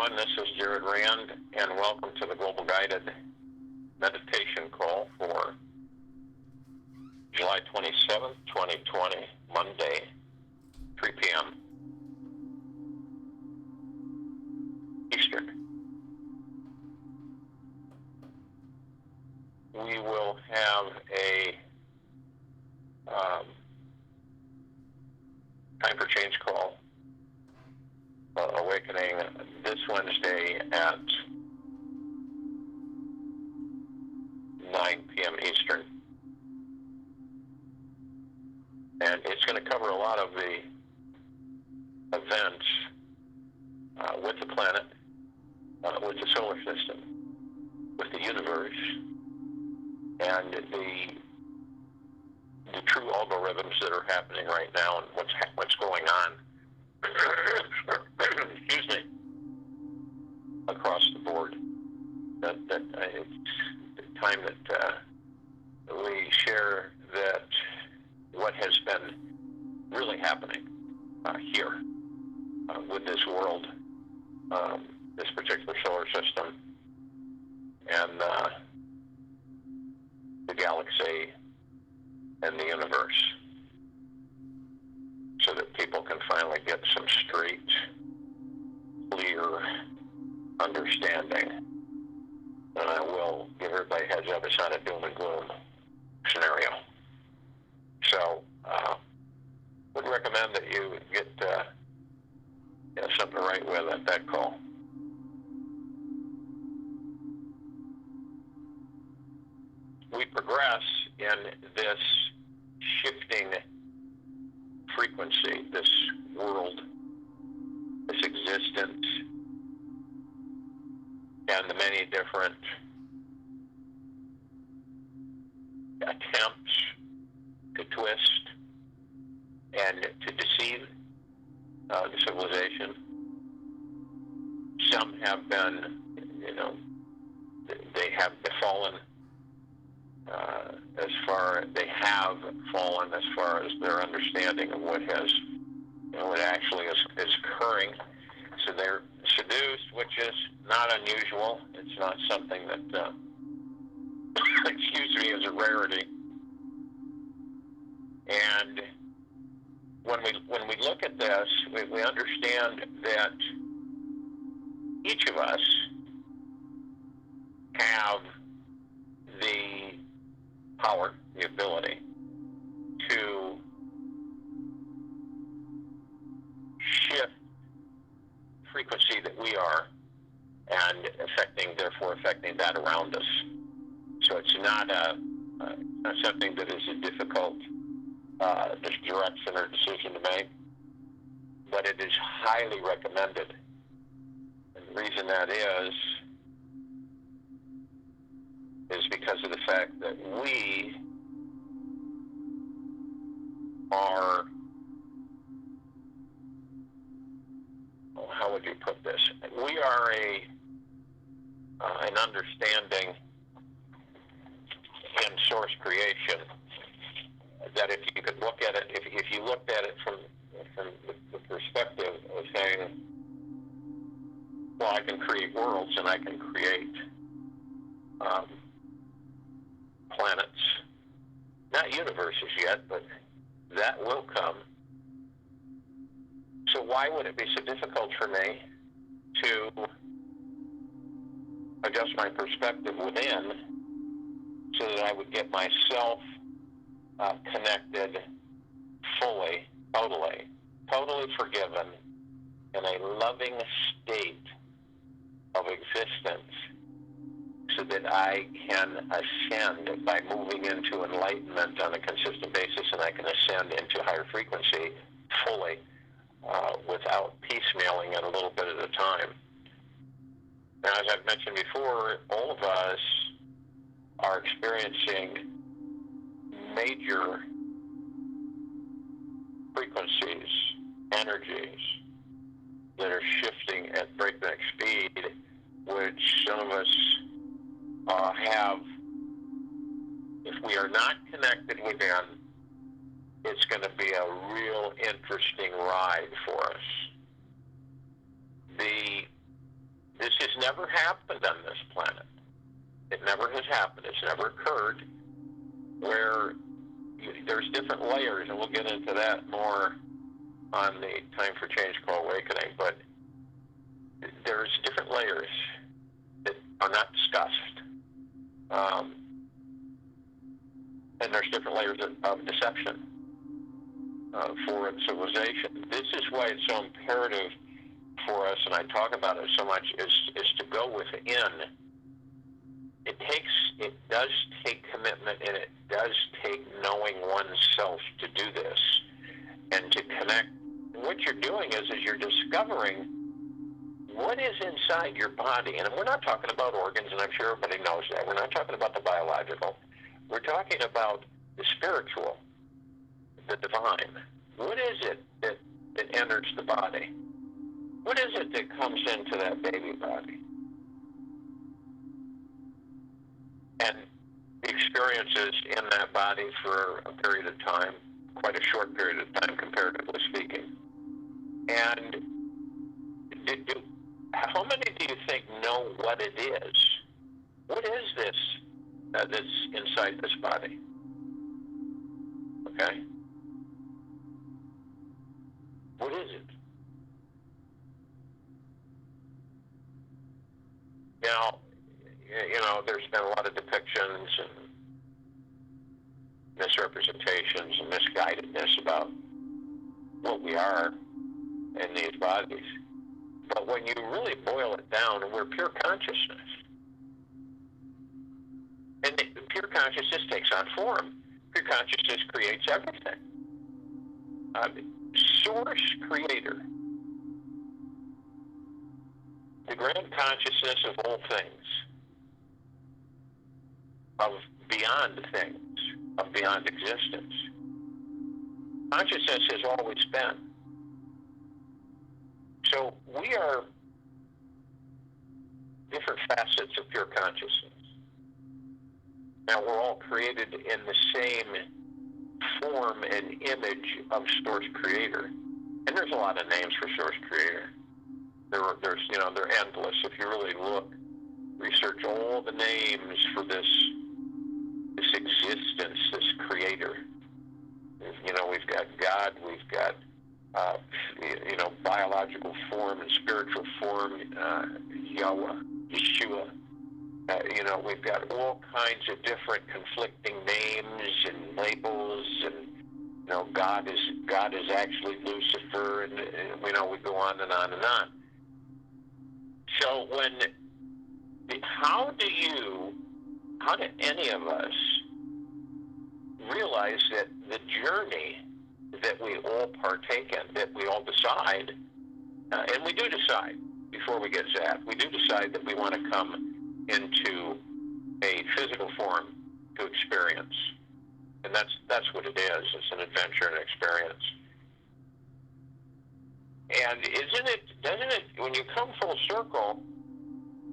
everyone. This is Jared Rand, and welcome to the Global Guided Meditation Call for July 27th, 2020, Monday, 3 p.m. Eastern. We will have a time for change call, awakening this Wednesday at 9 p.m. Eastern. And it's going to cover a lot of the events with the planet, with the solar system, with the universe, and the true algorithms that are happening right now and what's going on. Excuse me, across the board. That it's time that we share that what has been really happening here with this world, this particular solar system, and the galaxy and the universe, so that people can finally get some straight, clear understanding. And I will give everybody a heads up, it's not a doom and gloom scenario. So, would recommend that you get something right with at that call. We progress in this shifting frequency, this world, this existence, and the many different attempts to twist and to deceive the civilization. Some have been, they have fallen as far as their understanding of what actually is occurring. So they're seduced, which is not unusual. It's not something that, excuse me, is a rarity. And when we look at this, we understand that each of us have the power, the ability to shift frequency that we are and therefore affecting that around us. So it's not something that is a difficult direction or decision to make, but it is highly recommended. And the reason that is because of the fact that we are, how would you put this? We are an understanding in source creation that if you could look at it, if you looked at it from the perspective of saying, well, I can create worlds and I can create planets, not universes yet, but that will come. So why would it be so difficult for me to adjust my perspective within so that I would get myself connected fully, totally forgiven, in a loving state of existence, so that I can ascend by moving into enlightenment on a consistent basis, and I can ascend into higher frequency fully, without piecemealing it a little bit at a time. Now, as I've mentioned before, all of us are experiencing major frequencies, energies that are shifting at breakneck speed, which some of us have. If we are not connected within, it's going to be a real interesting ride for us. The This has never happened on this planet. It never has happened. It's never occurred where there's different layers, and we'll get into that more on the Time for Change Co-Awakening, but there's different layers that are not discussed. And there's different layers of deception for civilization. This is why it's so imperative for us, and I talk about it so much, is to go within. It does take commitment, and it does take knowing oneself to do this and to connect. What you're doing is you're discovering what is inside your body. And we're not talking about organs, and I'm sure everybody knows that. We're not talking about the biological. We're talking about the spiritual, the divine. What is it that enters the body? What is it that comes into that baby body and experiences in that body for a period of time, quite a short period of time, comparatively speaking? And how many do you think know what it is? What is this that's inside this body? Okay? What is it? Now, there's been a lot of depictions and misrepresentations and misguidedness about what we are in these bodies. But when you really boil it down, we're pure consciousness. And pure consciousness takes on form. Pure consciousness creates everything. Source creator. The grand consciousness of all things. Of beyond things. Of beyond existence. Consciousness has always been. So we are different facets of pure consciousness. Now, we're all created in the same form and image of Source Creator. And there's a lot of names for Source Creator. They're endless. If you really look, research all the names for this existence, this Creator. We've got God, we've got biological form and spiritual form, Yahweh, Yeshua. We've got all kinds of different conflicting names and labels, and God is actually Lucifer, and we go on and on and on. So how do any of us realize that the journey that we all partake in, that we all decide, and we do decide before we get zapped, we do decide that we want to come into a physical form to experience. And that's what it is. It's an adventure and experience. And doesn't it, when you come full circle,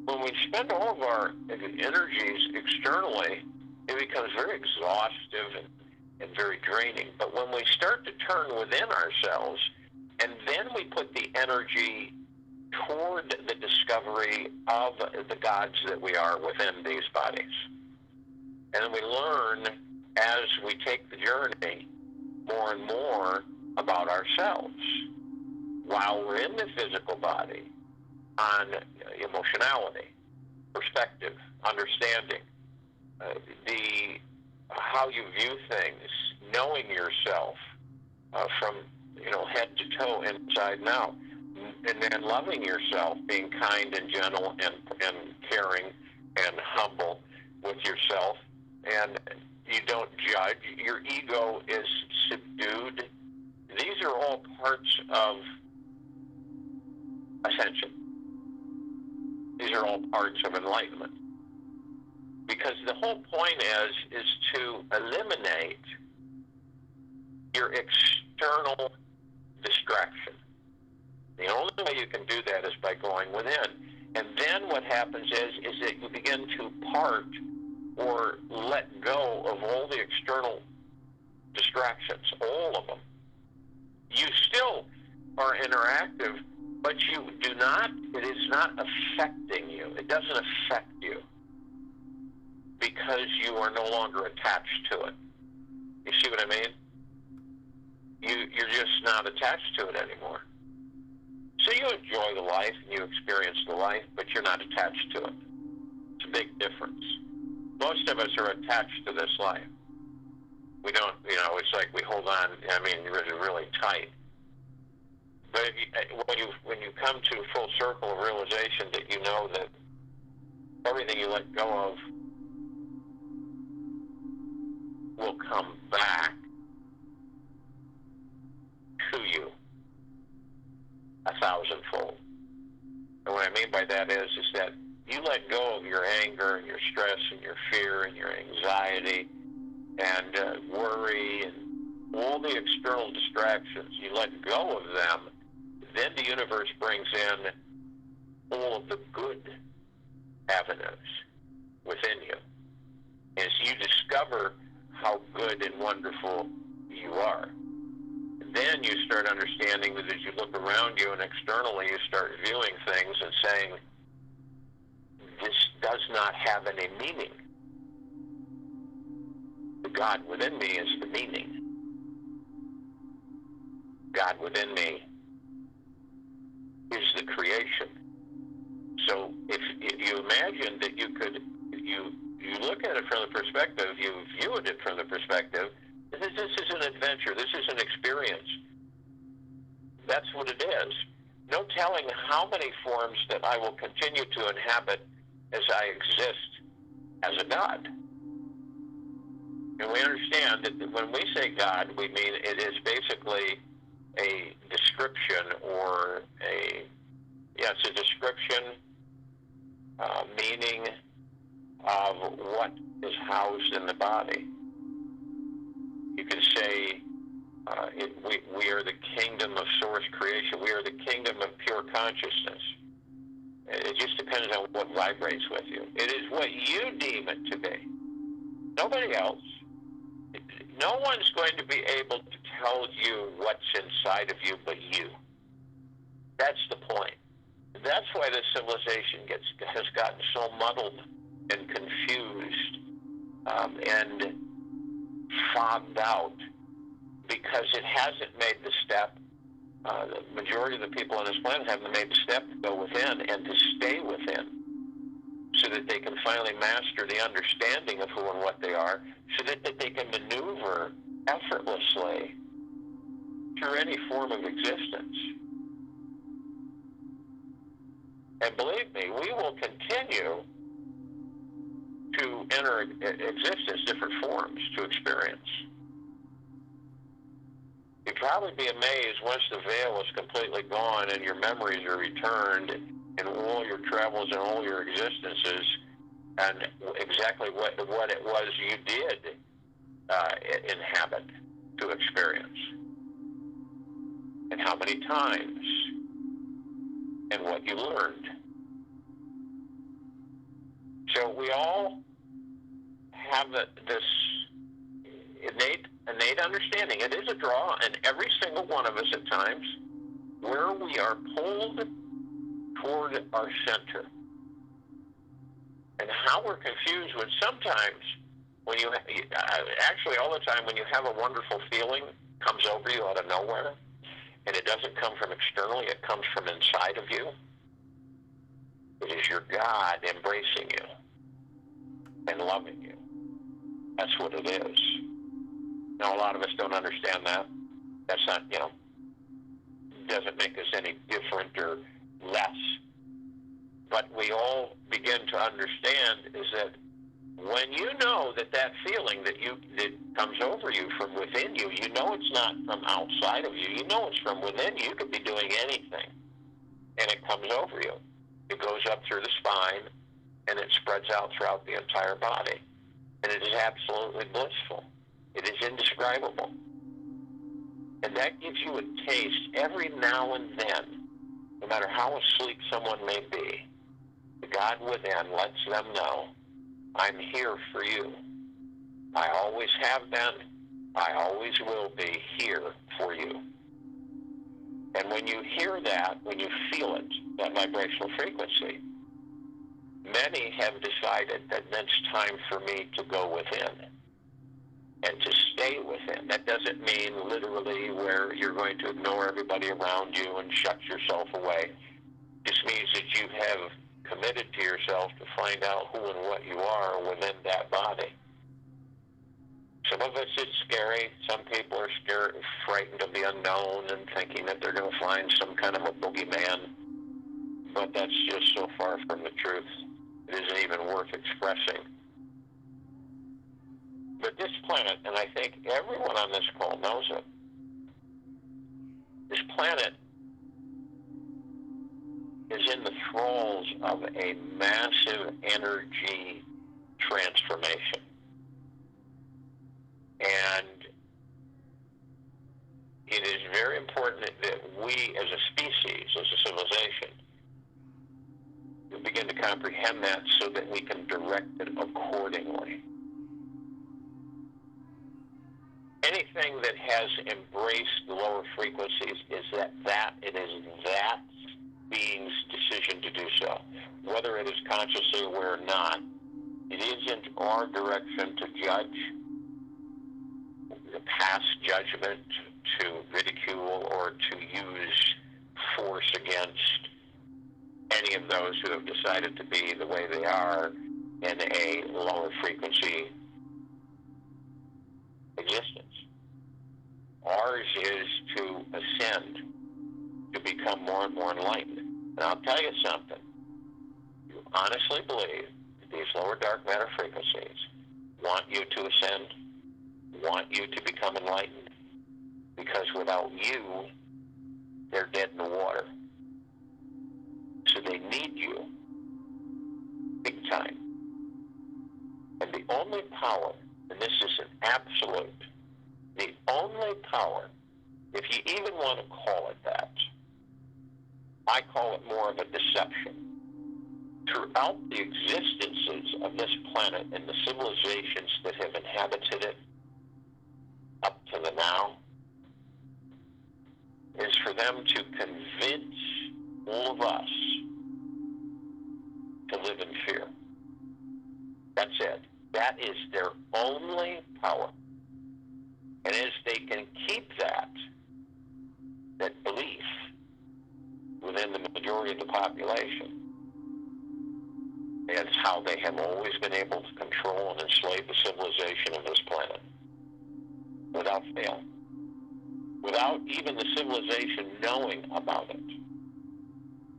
when we spend all of our energies externally, it becomes very exhaustive and very draining. But when we start to turn within ourselves, and then we put the energy toward the discovery of the gods that we are within these bodies, and then we learn as we take the journey more and more about ourselves while we're in the physical body, on emotionality, perspective, understanding, how you view things, knowing yourself from head to toe, inside and out, and then loving yourself, being kind and gentle and caring and humble with yourself, and you don't judge. Your ego is subdued. These are all parts of ascension. These are all parts of enlightenment. Because the whole point is to eliminate your external distraction. The only way you can do that is by going within. And then what happens is that you begin to part or let go of all the external distractions, all of them. You still are interactive But you do not, it is not affecting you. It doesn't affect you because you are no longer attached to it. You see what I mean? You're just not attached to it anymore. So you enjoy the life and you experience the life, but you're not attached to it. It's a big difference. Most of us are attached to this life. We don't, it's like we hold on, really, really tight. But when you come to full circle of realization that you know that everything you let go of will come back to you 1,000-fold. And what I mean by that is that you let go of your anger and your stress and your fear and your anxiety and worry and all the external distractions. You let go of them, then the universe brings in all of the good avenues within you. As you discover how good and wonderful you are, then you start understanding that as you look around you and externally, you start viewing things and saying, this does not have any meaning. The God within me is the meaning. God within me is the creation. So if you imagine that you look at it from the perspective, you view it from the perspective, this is an adventure, this is an experience. That's what it is. No telling how many forms that I will continue to inhabit as I exist as a God. And we understand that when we say God, we mean it is basically a description or it's a description, meaning of what is housed in the body. You can say we are the kingdom of source creation. We are the kingdom of pure consciousness. It just depends on what vibrates with you. It is what you deem it to be. Nobody else. No one's going to be able to tell you what's inside of you but you. That's the point. That's why this civilization has gotten so muddled and confused and fogged out because it hasn't made the step. The majority of the people on this planet haven't made the step to go within and to stay within so that they can finally master the understanding of who and what they are so that they can maneuver effortlessly through any form of existence. And believe me, we will continue to enter existence, different forms to experience. You'd probably be amazed once the veil is completely gone and your memories are returned and all your travels and all your existences and exactly what it was you did inhabit to experience and how many times and what you learned. So we all have this innate understanding. It is a draw, and every single one of us at times, where we are pulled toward our center. And how we're confused when sometimes, when you actually all the time, when you have a wonderful feeling comes over you out of nowhere, and it doesn't come from externally, it comes from inside of you. It is your God embracing you and loving you. That's what it is. Now, a lot of us don't understand that. That's not, doesn't make us any different or less. But we all begin to understand is that when you know that feeling that comes over you from within you, you know it's not from outside of you. You know it's from within you. You could be doing anything, and it comes over you. It goes up through the spine, and it spreads out throughout the entire body. And it is absolutely blissful. It is indescribable. And that gives you a taste every now and then, no matter how asleep someone may be. The God within lets them know, I'm here for you. I always have been. I always will be here for you. And when you hear that, when you feel it, that vibrational frequency, many have decided that it's time for me to go within and to stay within. That doesn't mean literally where you're going to ignore everybody around you and shut yourself away. It just means that you have committed to yourself to find out who and what you are within that body. Some of us, it's scary. Some people are scared, frightened of the unknown and thinking that they're going to find some kind of a boogeyman. But that's just so far from the truth. It isn't even worth expressing. But this planet, and I think everyone on this call knows it, this planet is in the thralls of a massive energy transformation. And it is very important that we as a species, as a civilization, begin to comprehend that so that we can direct it accordingly. Anything that has embraced the lower frequencies is that it is that being's decision to do so. Whether it is consciously aware or not, it isn't our direction to judge, to pass judgment, to ridicule, or to use force against any of those who have decided to be the way they are in a lower frequency existence. Ours is to ascend, to become more and more enlightened. And I'll tell you something. You honestly believe that these lower dark matter frequencies want you to ascend, want you to become enlightened, because without you, they're dead in the water. So they need you big time. And the only power, and this is an absolute, the only power, if you even want to call it that, I call it more of a deception. Throughout the existences of this planet and the civilizations that have inhabited it up to the now, is for them to convince all of us to live in fear. That's it. That is their only power. And as they can keep that belief within the majority of the population, that's how they have always been able to control and enslave the civilization of this planet, without fail. Without even the civilization knowing about it,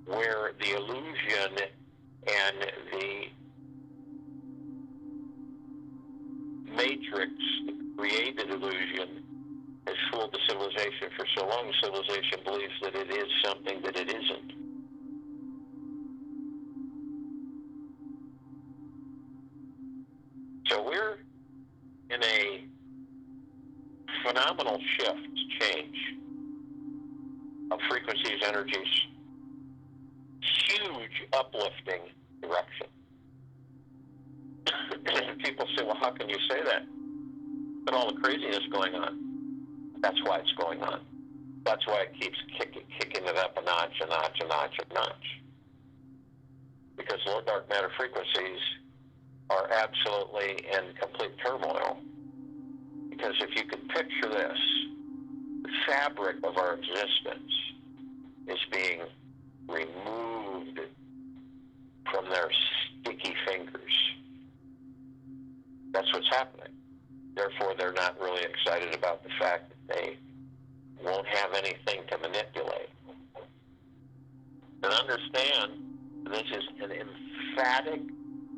where the illusion and the matrix, the created illusion, has fooled the civilization for so long, the civilization believes that it is something that it isn't. So we're in a phenomenal shift, change of frequencies, energies, huge uplifting direction. People say, well, how can you say that? But all the craziness going on. That's why it's going on. That's why it keeps kicking it up a notch, a notch, a notch, a notch. Because low dark matter frequencies are absolutely in complete turmoil. Because if you can picture this, the fabric of our existence is being removed from their sticky fingers. That's what's happening. Therefore, they're not really excited about the fact that they won't have anything to manipulate. And understand, this is an emphatic,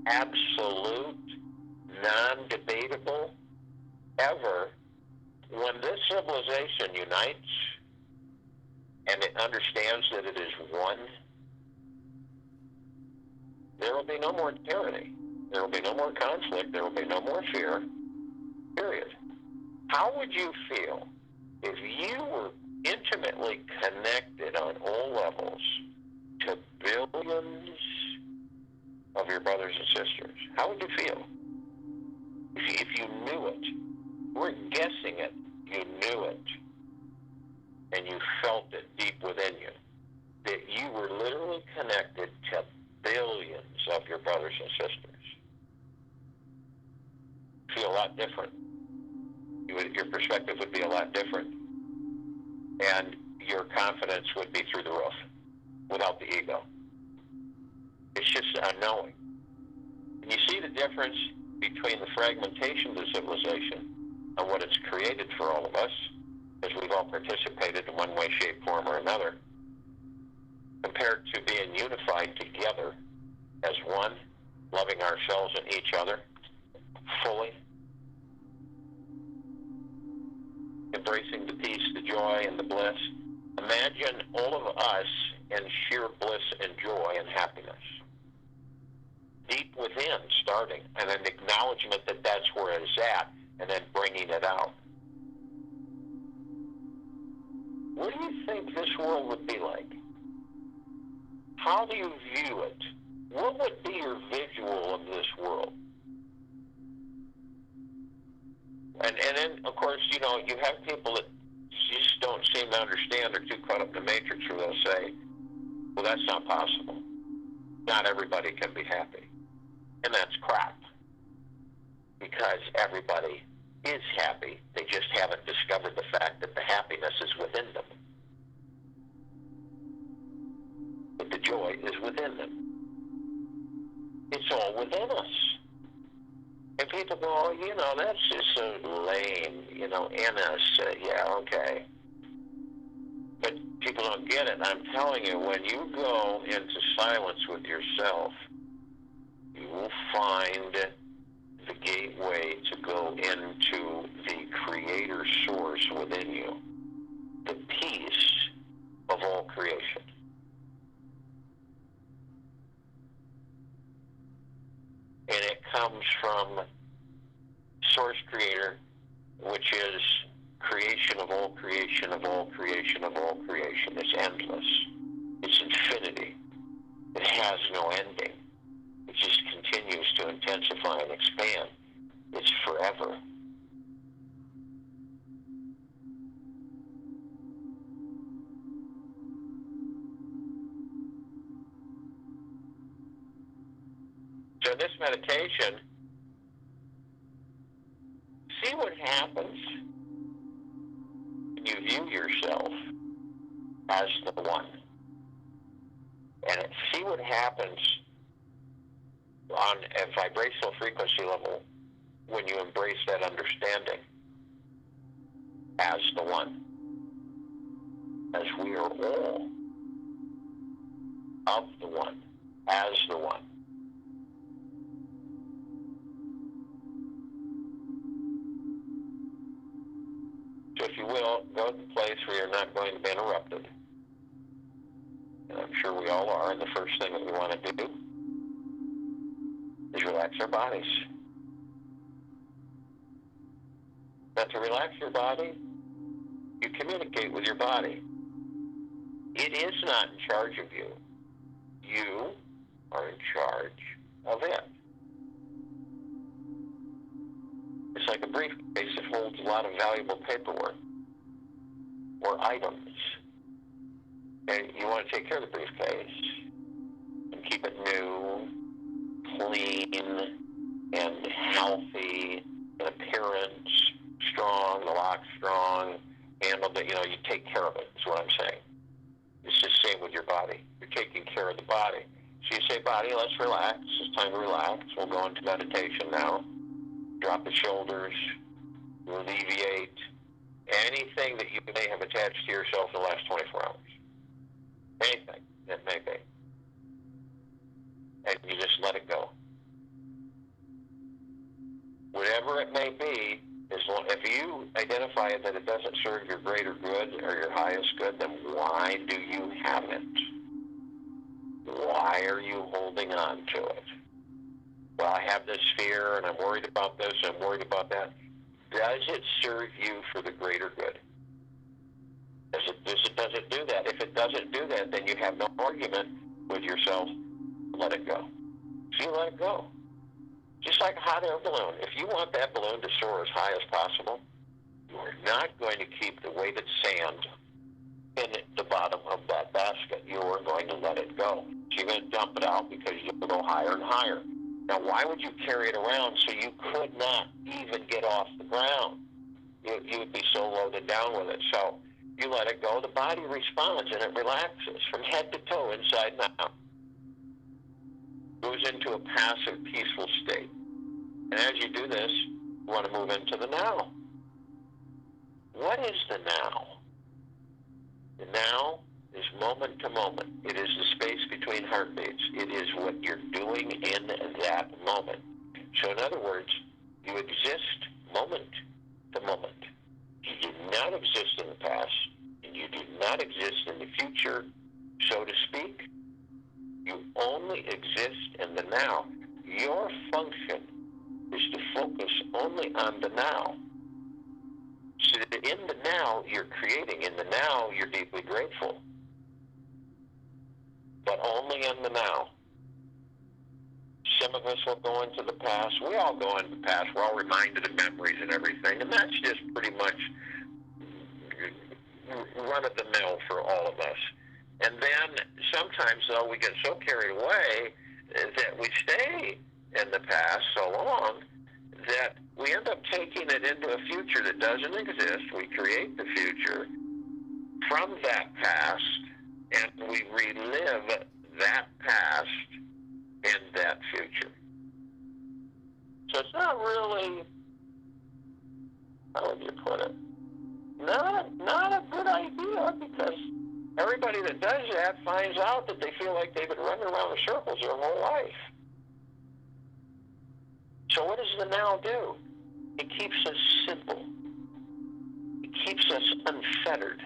absolute, non-debatable, ever, when this civilization unites and it understands that it is one, there will be no more tyranny. There will be no more conflict. There will be no more fear, period. How would you feel if you were intimately connected on all levels to billions of your brothers and sisters? How would you feel? If you knew it, we're guessing it, you knew it. and you felt it deep within you, that you were literally connected to billions of your brothers and sisters, feel a lot different. Your perspective would be a lot different, and your confidence would be through the roof without the ego. It's just a knowing. And you see the difference between the fragmentation of the civilization and what it's created for all of us, because we've all participated in one way, shape, form, or another, compared to being unified together as one, loving ourselves and each other fully, embracing the peace, the joy, and the bliss. Imagine all of us in sheer bliss and joy and happiness. Deep within, starting, and an acknowledgement that that's where it's at, and then bringing it out. What do you think this world would be like? How do you view it? What would be your visual of this world? And then, of course, you know, you have people that just don't seem to understand. They're too caught up in the matrix where they'll say, well, that's not possible. Not everybody can be happy. And that's crap. Because everybody is happy. They just haven't discovered the fact that the happiness is within them. But the joy is within them. It's all within us. And people go, oh, you know, that's just so lame, you know, in us. Yeah, okay. But people don't get it. I'm telling you, when you go into silence with yourself, you will find the gateway to go into the creator source within you, the peace of all creation. And it comes from source creator, which is creation of all creation of all creation of all creation. It's endless. It's infinity. It has no ending. It just continues to intensify and expand. It's forever. So in this meditation, see what happens when you view yourself as the one. And see what happens on a vibrational frequency level when you embrace that understanding as the one. As we are all of the one, as the one. So if you will, go to the place where you're not going to be interrupted. And I'm sure we all are, and the first thing that we want to do is relax our bodies. Now, to relax your body, you communicate with your body. It is not in charge of you. You are in charge of it. It's like a briefcase that holds a lot of valuable paperwork or items. And you want to take care of the briefcase and keep it new, clean, and healthy in appearance, strong, the lock strong, handled it, you know, you take care of it, is what I'm saying. It's the same with your body. You're taking care of the body. So you say, body, let's relax. It's time to relax. We'll go into meditation now. Drop the shoulders, alleviate anything that you may have attached to yourself in the last 24 hours. Anything that may be. And you just let it go. Whatever it may be, if you identify that it doesn't serve your greater good or your highest good, then why do you have it? Why are you holding on to it? Well, I have this fear, and I'm worried about this, and I'm worried about that. Does it serve you for the greater good? Does it do that? If it doesn't do that, then you have no argument with yourself. Let it go. So you let it go. Just like a hot air balloon. If you want that balloon to soar as high as possible, you are not going to keep the weighted sand in the bottom of that basket. You are going to let it go. So you're going to dump it out because you'll go higher and higher. Now, why would you carry it around so you could not even get off the ground? You would be so loaded down with it. So you let it go, the body responds and it relaxes from head to toe, inside and out. Goes into a passive, peaceful state. And as you do this, you want to move into the now. What is the now? The now is moment to moment. It is the space between heartbeats. It is what you're doing in that moment. So in other words, you exist moment to moment. You do not exist in the past, and you do not exist in the future, so to speak. You only exist in the now. Your function is to focus only on the now. So that in the now, you're creating. In the now, you're deeply grateful. But only in the now. Some of us will go into the past. We all go into the past. We're all reminded of memories and everything. And that's just pretty much run-of-the-mill for all of us. And then sometimes, though, we get so carried away that we stay in the past so long that we end up taking it into a future that doesn't exist. We create the future from that past, and we relive that past in that future. So it's not really, how would you put it, not a good idea, because everybody that does that finds out that they feel like they've been running around in circles their whole life. So what does the now do? It keeps us simple. It keeps us unfettered.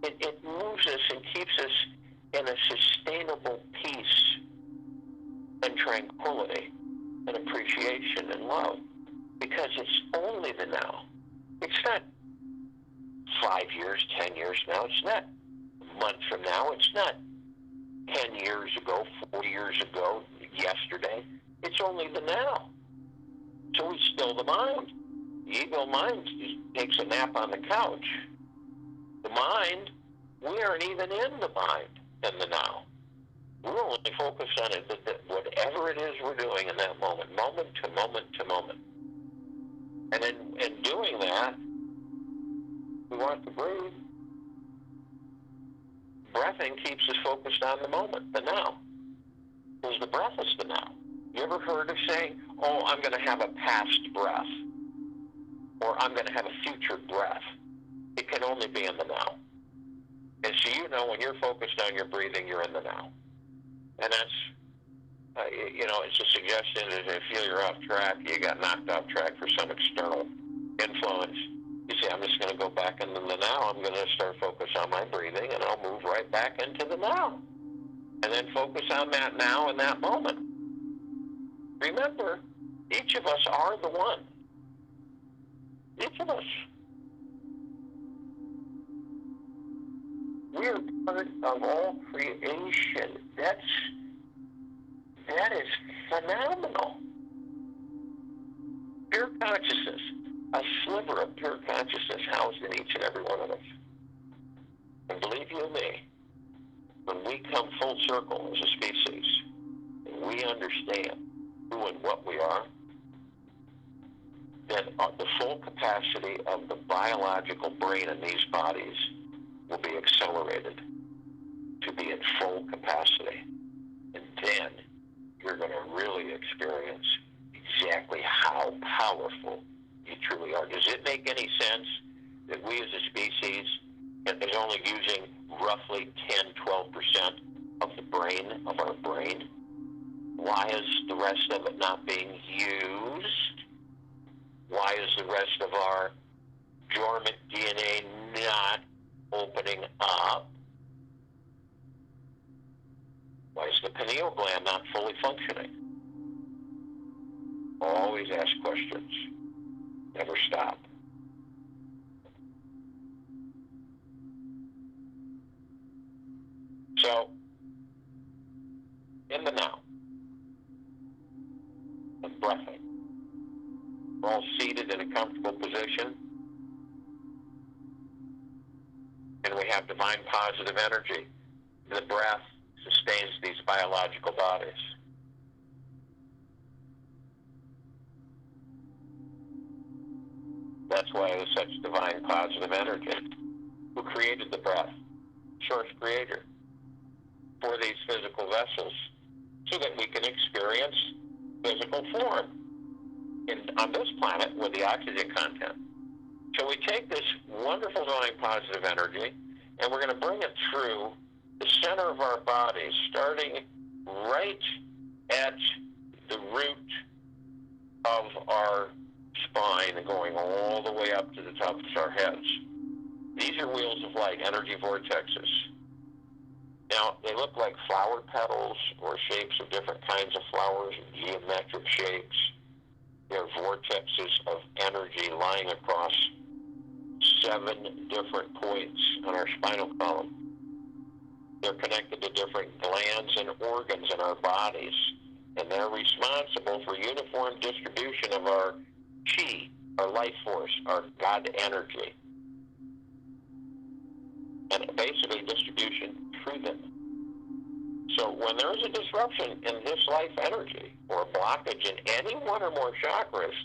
It moves us and keeps us in a sustainable peace and tranquility and appreciation and love, because it's only the now. It's not 5 years, 10 years now. It's not a month from now. It's not 10 years ago, 4 years ago, yesterday. It's only the now. So we still the mind. The ego mind just takes a nap on the couch. The mind, we aren't even in the mind in the now. We're only focused on it, whatever it is we're doing in that moment, moment to moment to moment. And in doing that, we want to breathe. Breathing keeps us focused on the moment, the now. Because the breath is the now. You ever heard of saying, oh, I'm going to have a past breath, or I'm going to have a future breath? It can only be in the now. And so you know when you're focused on your breathing, you're in the now. And that's, it's a suggestion that if you feel you're off track, you got knocked off track for some external influence, you say, I'm just going to go back into the now. I'm going to start focus on my breathing, and I'll move right back into the now. And then focus on that now in that moment. Remember, each of us are the one. Each of us. We're part of all creation. That is phenomenal. Pure consciousness, a sliver of pure consciousness housed in each and every one of us. And believe you me, when we come full circle as a species, and we understand who and what we are, then the full capacity of the biological brain in these bodies will be accelerated to be at full capacity. And then you're going to really experience exactly how powerful you truly are. Does it make any sense that we as a species is only using roughly 10-12% of the brain, of our brain? Why is the rest of it not being used? Why is the rest of our dormant DNA not opening up? Why is the pineal gland not fully functioning? Always ask questions. Never stop. So, in the now, and breathing. We're all seated in a comfortable position, and we have divine positive energy. The breath sustains these biological bodies. That's why it is such divine positive energy. Who created the breath? Source creator. For these physical vessels, so that we can experience physical form on this planet with the oxygen content. So we take this wonderful divine positive energy, and we're going to bring it through the center of our bodies, starting right at the root of our spine and going all the way up to the top of our heads. These are wheels of light, energy vortexes. Now, they look like flower petals or shapes of different kinds of flowers, geometric shapes. They're vortexes of energy lying across 7 different points on our spinal column. They're connected to different glands and organs in our bodies, and they're responsible for uniform distribution of our chi, our life force, our God energy, and basically distribution through them. So when there is a disruption in this life energy or a blockage in any one or more chakras,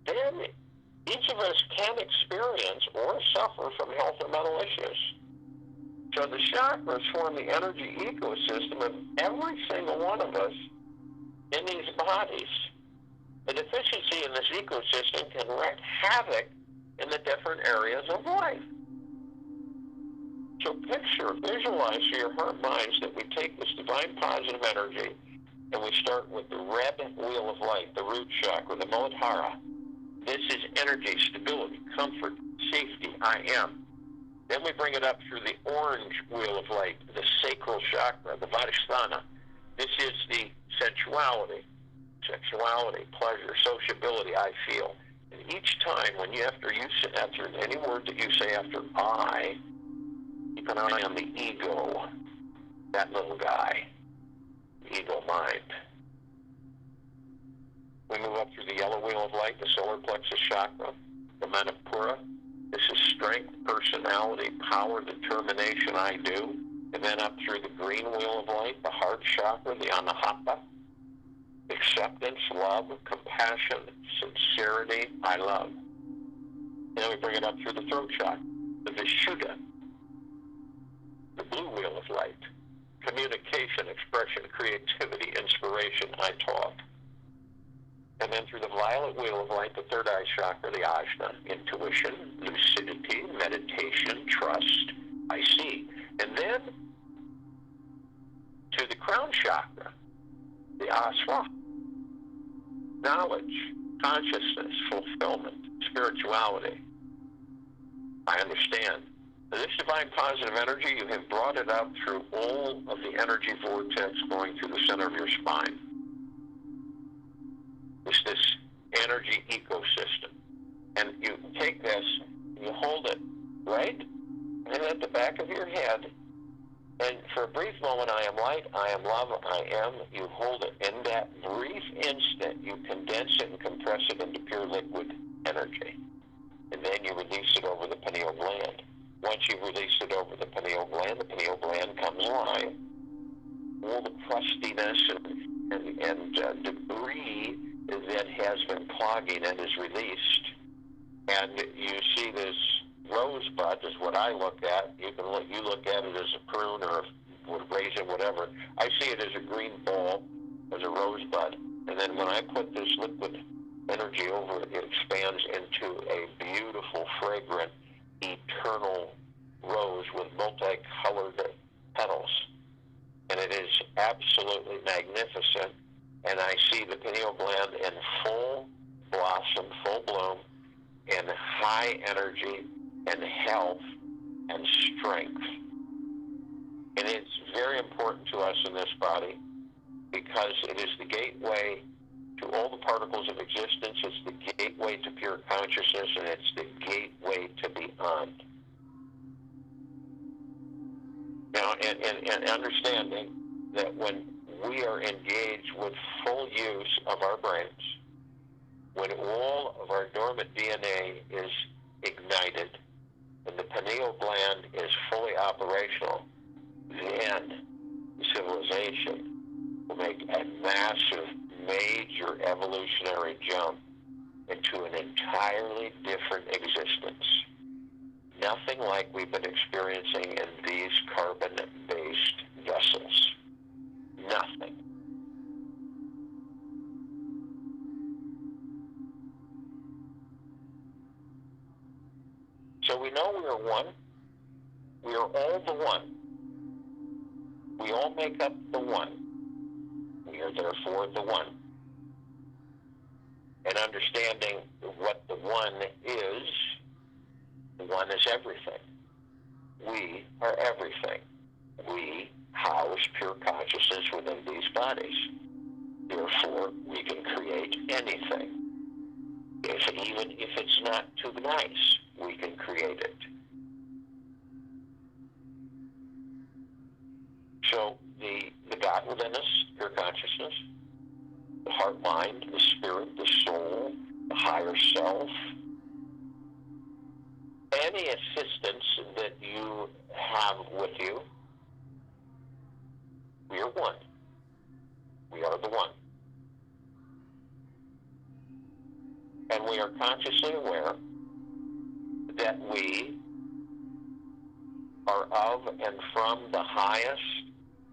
then each of us can experience or suffer from health or mental issues. So the chakras form the energy ecosystem of every single one of us in these bodies. The deficiency in this ecosystem can wreak havoc in the different areas of life. So picture, visualize to your heart minds that we take this divine positive energy and we start with the red wheel of light, the root chakra, the Muladhara. This is energy, stability, comfort, safety, I am. Then we bring it up through the orange wheel of light, the sacral chakra, the Vadhisthana. This is the sensuality, pleasure, sociability, I feel. And each time when after any word that you say after I, keep an eye on the ego, that little guy, ego mind. We move up through the yellow wheel of light, the solar plexus chakra, the Manipura. This is strength, personality, power, determination, I do. And then up through the green wheel of light, the heart chakra, the Anahata. Acceptance, love, compassion, sincerity, I love. And then we bring it up through the throat chakra, the Vishuddha, the blue wheel of light. Communication, expression, creativity, inspiration, I talk. And then through the violet wheel of light, the third eye chakra, the Ajna, intuition, lucidity, meditation, trust, I see. And then to the crown chakra, the Aswa, knowledge, consciousness, fulfillment, spirituality. I understand. This divine positive energy, you have brought it up through all of the energy vortex going through the center of your spine. It's this energy ecosystem. And you take this, you hold it right and at the back of your head, and for a brief moment, I am light, I am love, I am, you hold it. In that brief instant, you condense it and compress it into pure liquid energy. And then you release it over the pineal gland. Once you release it over the pineal gland comes alive. All the crustiness and debris that has been clogging and is released. And you see this rosebud is what I look at. You look at it as a prune or a raisin, whatever. I see it as a green ball, as a rosebud. And then when I put this liquid energy over it, it expands into a beautiful, fragrant, eternal rose with multicolored petals. And it is absolutely magnificent. And I see the pineal gland in full blossom, full bloom, in high energy and health and strength. And it's very important to us in this body because it is the gateway to all the particles of existence. It's the gateway to pure consciousness, and it's the gateway to beyond. Now, and understanding that when we are engaged with full use of our brains, when all of our dormant DNA is ignited, and the pineal gland is fully operational, then civilization will make a massive, major evolutionary jump into an entirely different existence. Nothing like we've been experiencing in these carbon-based vessels. Nothing. So we know we are one. We are all the one. We all make up the one. We are therefore the one. And understanding what the one is everything. We are everything. We house pure consciousness within these bodies. Therefore, we can create anything. Even if it's not too nice, we can create it. So the God within us, pure consciousness, the heart, mind, the spirit, the soul, the higher self, any assistance that you have with you, we are one. We are the one. And we are consciously aware that we are of and from the highest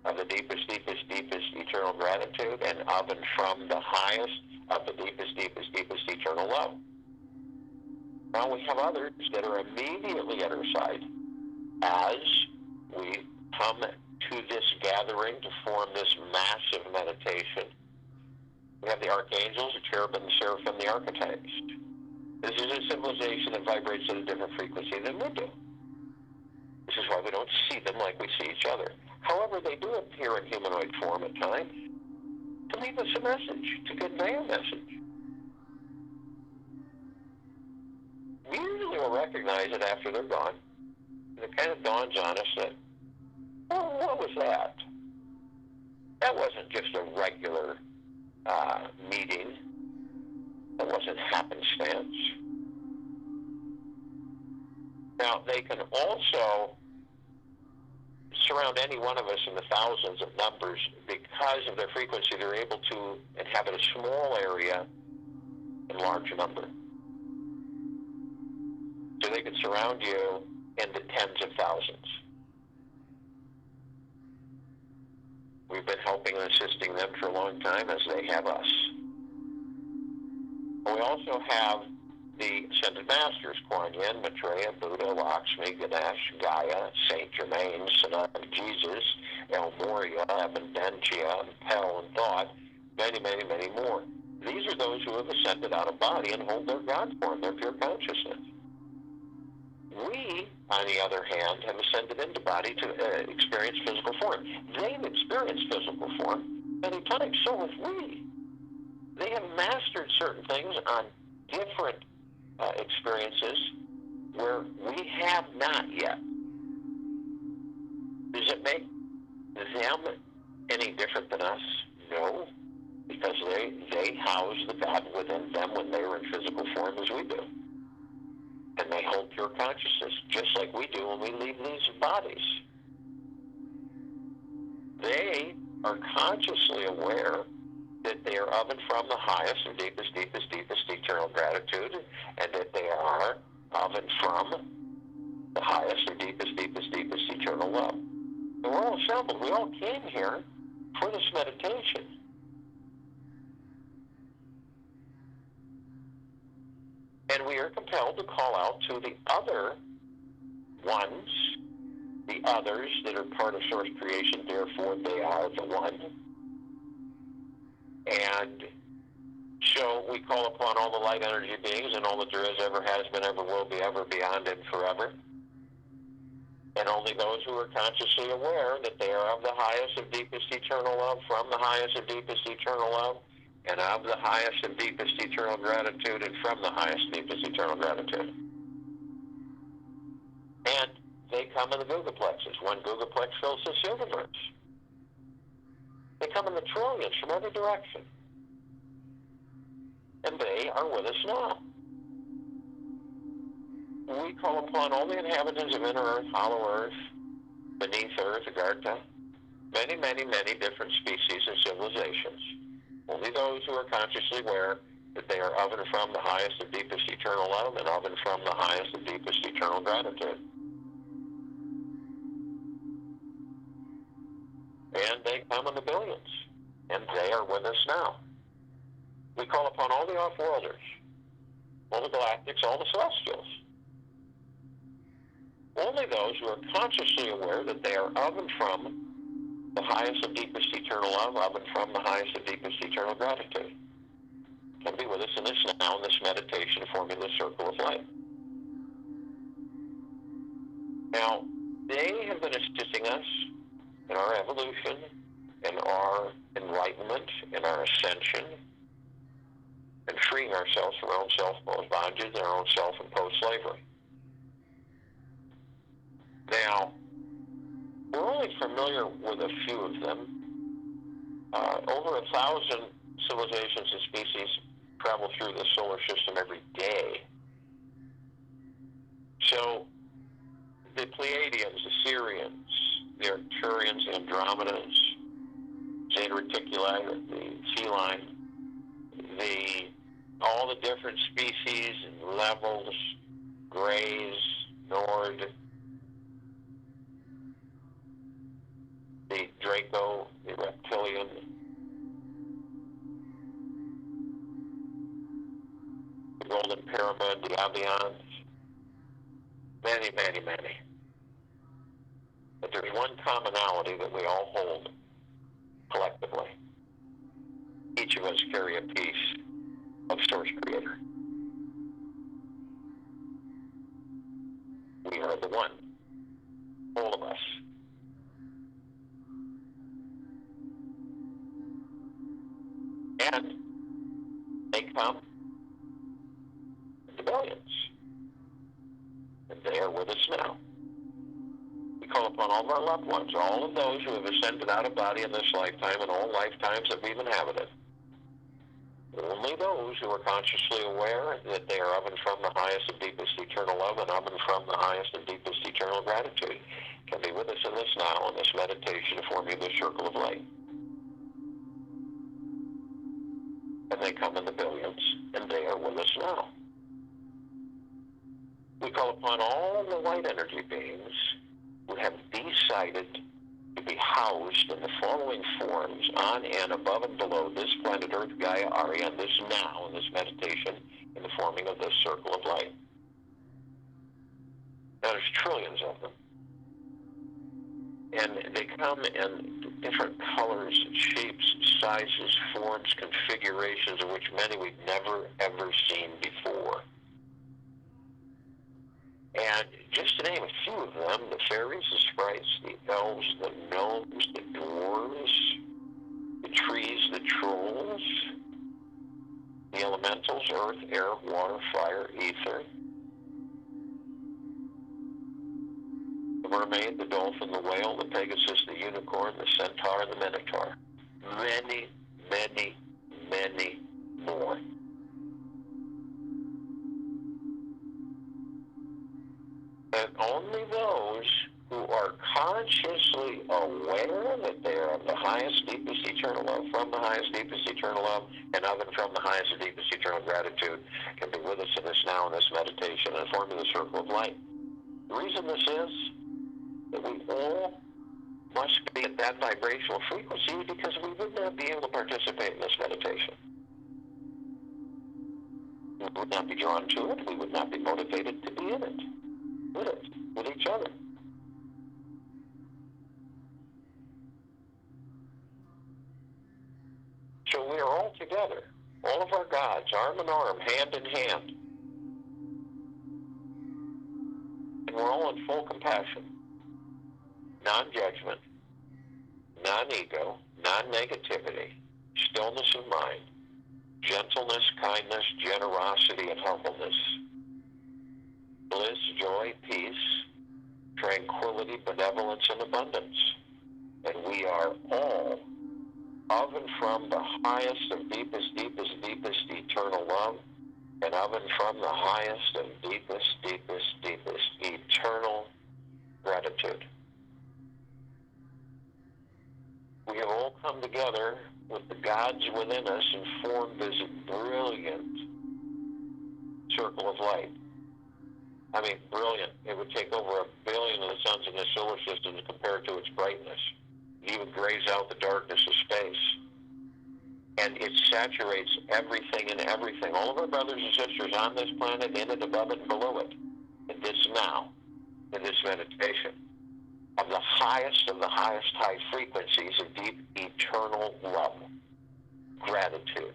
of the deepest, deepest, deepest eternal gratitude, and of and from the highest of the deepest, deepest, deepest eternal love. Now we have others that are immediately at our side as we come to this gathering to form this massive meditation. We have the archangels, the cherubim, the seraphim, the archetypes. This is a civilization that vibrates at a different frequency than we do. This is why we don't see them like we see each other. However, they do appear in humanoid form at times to leave us a message, to convey a message. We usually will recognize it after they're gone. And it kind of dawns on us that, oh, what was that? That wasn't just a regular meeting. That wasn't happenstance. Now, they can also surround any one of us in the thousands of numbers. Because of their frequency, they're able to inhabit a small area in large number. So they can surround you in the tens of thousands. We've been helping and assisting them for a long time, as they have us. We also have the Ascended Masters, Kuan Yin, Maitreya, Buddha, Lakshmi, Ganesh, Gaia, Saint Germain, Sanat, Jesus, El Morya, Abundantia, Pel, and Thought, many, many, many more. These are those who have ascended out of body and hold their God form, their pure consciousness. We, on the other hand, have ascended into body to experience physical form. They've experienced physical form many times, so have we. They have mastered certain things on different experiences where we have not yet. Does it make them any different than us? No, because they house the God within them when they were in physical form as we do. And they hold pure consciousness, just like we do when we leave these bodies. They are consciously aware that they are of and from the highest and deepest, deepest, deepest eternal gratitude, and that they are of and from the highest and deepest, deepest, deepest eternal love. And we're all assembled. We all came here for this meditation. And we are compelled to call out to the other ones, the others that are part of source creation, therefore they are the one. And so we call upon all the light energy beings and all that there is, ever has been, ever will be, ever, beyond, and forever. And only those who are consciously aware that they are of the highest and deepest eternal love, from the highest and deepest eternal love, and of the highest and deepest eternal gratitude, and from the highest and deepest eternal gratitude. And they come in the gigaplexes. One gigaplex fills this universe. They come in the trillions from every direction. And they are with us now. we call upon all the inhabitants of inner earth, hollow earth, beneath earth, Agartha, many, many, many different species and civilizations. Only those who are consciously aware that they are of and from the highest and deepest eternal love and of and from the highest and deepest eternal gratitude. And they come in the billions, and they are with us now. We call upon all the off-worlders, all the galactics, all the celestials. Only those who are consciously aware that they are of and from the highest and deepest eternal love, of and from the highest and deepest eternal gratitude, can be with us in this now, in this meditation, forming the circle of light. Now, they have been assisting us in our evolution, in our enlightenment, in our ascension, and freeing ourselves from our own self-imposed bondages and our own self-imposed slavery. Now, we're only familiar with a few of them. Over 1,000 civilizations and species travel through the solar system every day. So, the Pleiadians, the Sirians, the Arcturians, the Andromedas, Zeta Reticuli, the feline, all the different species and levels, Greys, Nord, the Draco, the Reptilian, the Golden Pyramid, the Avians, many, many, many. But there's one commonality that we all hold collectively. Each of us carry a piece of Source Creator. We are the one, all of us. And they come in the billions. And they are with us now. We call upon all of our loved ones, all of those who have ascended out of body in this lifetime and all lifetimes that we've inhabited. Only those who are consciously aware that they are of and from the highest and deepest eternal love and of and from the highest and deepest eternal gratitude can be with us in this now, in this meditation, forming the circle of light. And they come in the billions, and they are with us now. We call upon all the light energy beings who have decided to be housed in the following forms on and above and below this planet Earth, Gaia, Arya, and this now, in this meditation, in the forming of this circle of light. Now, there's trillions of them. And they come in different colors, shapes, sizes, forms, configurations, of which many we've never, ever seen before. And just to name a few of them, the fairies, the sprites, the elves, the gnomes, the dwarves, the trees, the trolls, the elementals, earth, air, water, fire, ether, the mermaid, the dolphin, the whale, the pegasus, the unicorn, the centaur, and the minotaur. Many, many, many more. And only those who are consciously aware that they are of the highest, deepest eternal love, from the highest, deepest eternal love, and of and from the highest and deepest eternal gratitude can be with us in this now, in this meditation, and forming the circle of light. The reason this is that we all must be at that vibrational frequency because we would not be able to participate in this meditation. We would not be drawn to it. We would not be motivated to be in it. With each other. So we are all together, all of our gods, arm in arm, hand in hand. And we're all in full compassion, non-judgment, non-ego, non-negativity, stillness of mind, gentleness, kindness, generosity, and humbleness. Bliss, joy, peace, tranquility, benevolence, and abundance. And we are all of and from the highest and deepest, deepest, deepest eternal love, and of and from the highest and deepest, deepest, deepest gratitude. We have all come together with the gods within us and formed this brilliant circle of light. I mean, brilliant. It would take over 1 billion of the suns in the solar system compared to its brightness. It even grays out the darkness of space. And it saturates everything and everything. All of our brothers and sisters on this planet, in it, above it, and below it, in this now, in this meditation, of the highest high frequencies of deep, eternal love, gratitude.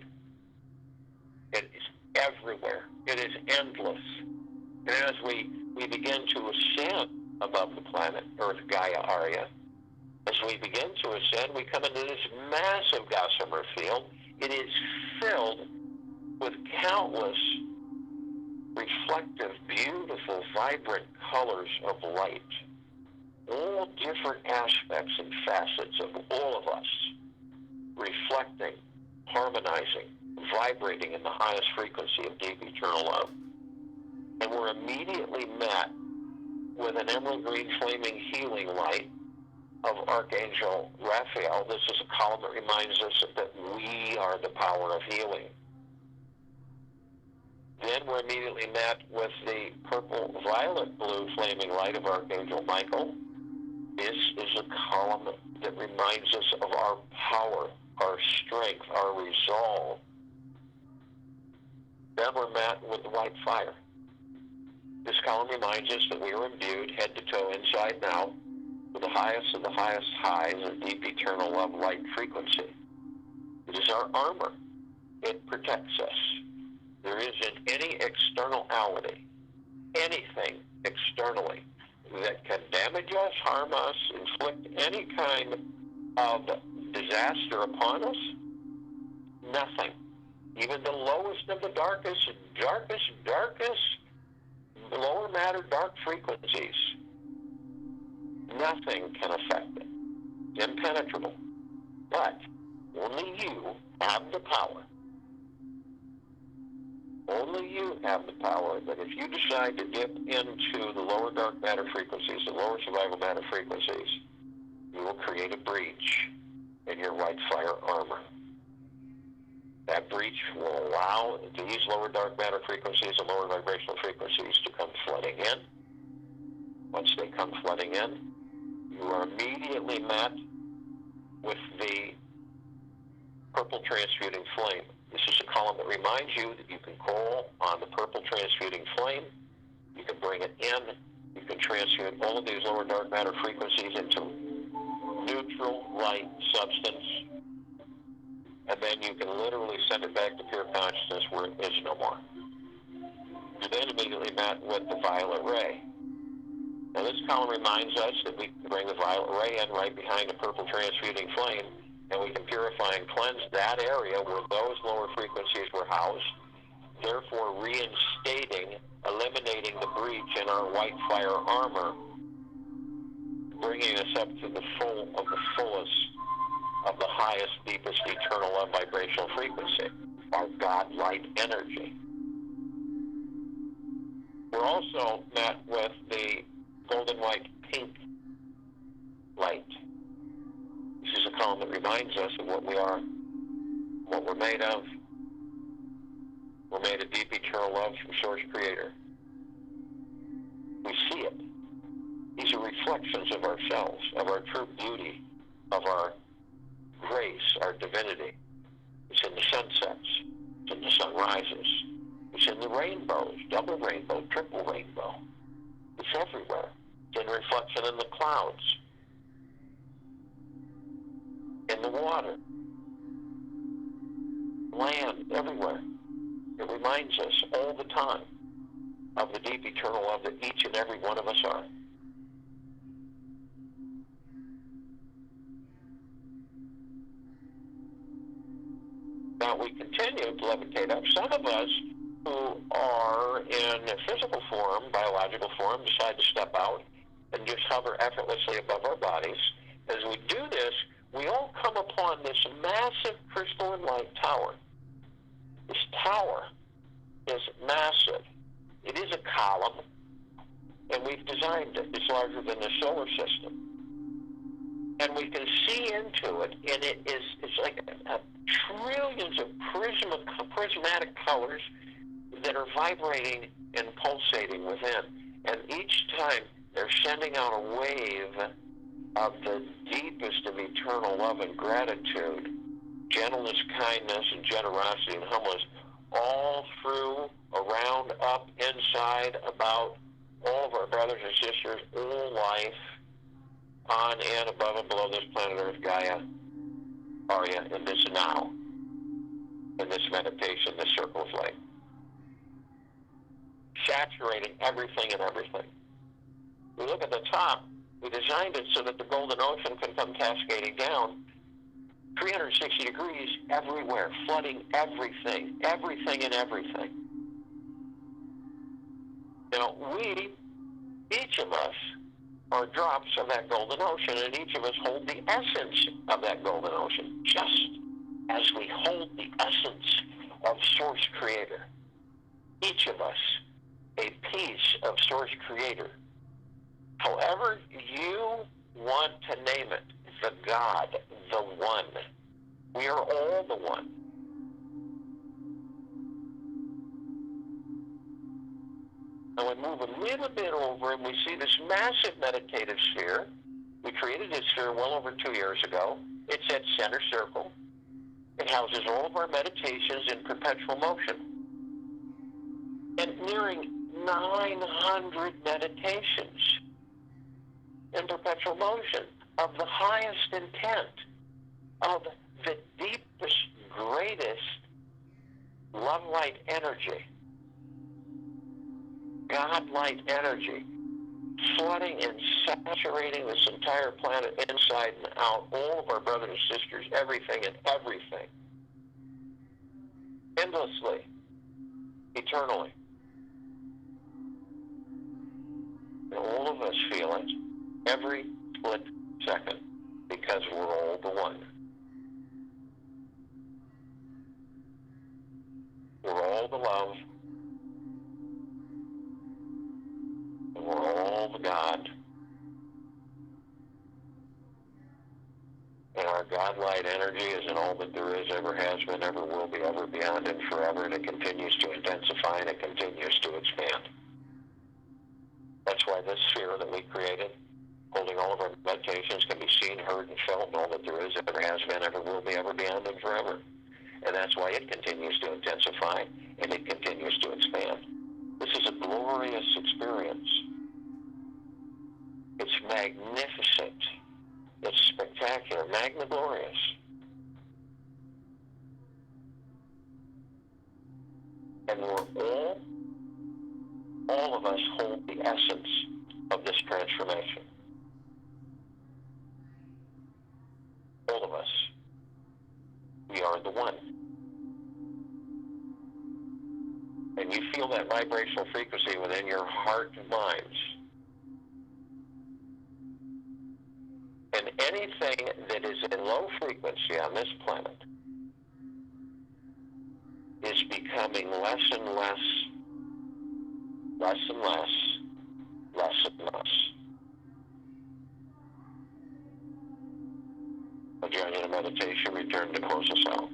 It is everywhere. It is endless. And as we begin to ascend above the planet, Earth, Gaia, Arya, as we begin to ascend, we come into this massive gossamer field. It is filled with countless reflective, beautiful, vibrant colors of light. All different aspects and facets of all of us, reflecting, harmonizing, vibrating in the highest frequency of deep eternal love. And we're immediately met with an emerald green flaming healing light of Archangel Raphael. This is a column that reminds us that we are the power of healing. Then we're immediately met with the purple, violet, blue flaming light of Archangel Michael. This is a column that reminds us of our power, our strength, our resolve. Then we're met with the white fire. This column reminds us that we are imbued head to toe, inside and out, with the highest of the highest highs of deep eternal love light frequency. It is our armor. It protects us. There isn't any externality, anything externally that can damage us, harm us, inflict any kind of disaster upon us. Nothing. Even the lowest of the darkest, lower matter dark frequencies, nothing can affect it. It's impenetrable. But only you have the power. Only you have the power that if you decide to dip into the lower dark matter frequencies, the lower survival matter frequencies, you will create a breach in your white fire armor. That breach will allow these lower dark matter frequencies and lower vibrational frequencies to come flooding in. Once they come flooding in, you are immediately met with the purple transmuting flame. This is a column that reminds you that you can call on the purple transmuting flame. You can bring it in. You can transmute all of these lower dark matter frequencies into neutral light substance. And then you can literally send it back to pure consciousness where it is no more. You're then immediately met with the violet ray. Now this column reminds us that we can bring the violet ray in right behind the purple transmuting flame, and we can purify and cleanse that area where those lower frequencies were housed, therefore reinstating, eliminating the breach in our white fire armor, bringing us up to the fullest of the highest, deepest, eternal love vibrational frequency, our God light energy. We're also met with the golden white pink light. This is a column that reminds us of what we are, what we're made of. We're made of deep eternal love from Source Creator. We see it. These are reflections of ourselves, of our true beauty, of our grace, our divinity. It's in the sunsets. It's in the sunrises. It's in the rainbows, double rainbow, triple rainbow. It's everywhere. It's in reflection in the clouds, in the water, land, everywhere. It reminds us all the time of the deep eternal love that each and every one of us are. Now we continue to levitate up. Some of us who are in physical form, biological form, decide to step out and just hover effortlessly above our bodies. As we do this, we all come upon this massive crystalline light tower. This tower is massive. It is a column, and we've designed it. It's larger than the solar system. And we can see into it, and it's like trillions of prismatic colors that are vibrating and pulsating within. And each time they're sending out a wave of the deepest of eternal love and gratitude, gentleness, kindness, and generosity and humbleness, all through, around, up, inside, about all of our brothers and sisters, all life, on and above and below this planet Earth, Gaia, Arya, in this now, in this meditation, this circle of light. Saturating everything and everything. We look at the top, we designed it so that the golden ocean can come cascading down 360 degrees everywhere, flooding everything, everything and everything. Now, each of us, are drops of that golden ocean, and each of us hold the essence of that golden ocean, just as we hold the essence of Source Creator. Each of us, a piece of Source Creator. However you want to name it, the God, the One. We are all the One. Now we move a little bit over and we see this massive meditative sphere. We created this sphere well over 2 years ago. It's at center circle. It houses all of our meditations in perpetual motion. And nearing 900 meditations in perpetual motion of the highest intent, of the deepest, greatest love light energy. God light energy, flooding and saturating this entire planet inside and out, all of our brothers and sisters, everything and everything, endlessly, eternally. And all of us feel it every split second because we're all the One. We're all the love. We're all the God. And our God-light energy is in all that there is, ever has been, ever will be, ever beyond, and forever. And it continues to intensify and it continues to expand. That's why this sphere that we created, holding all of our meditations, can be seen, heard, and felt in all that there is, ever has been, ever will be, ever beyond, and forever. And that's why it continues to intensify and it continues to expand. This is a glorious experience. It's magnificent. It's spectacular, magna-glorious. And we're all of us hold the essence of this transformation. All of us. We are the One. And you feel that vibrational frequency within your heart and minds. And anything that is in low frequency on this planet is becoming less and less, less and less, less and less. I'll join you in a meditation, return to close us out.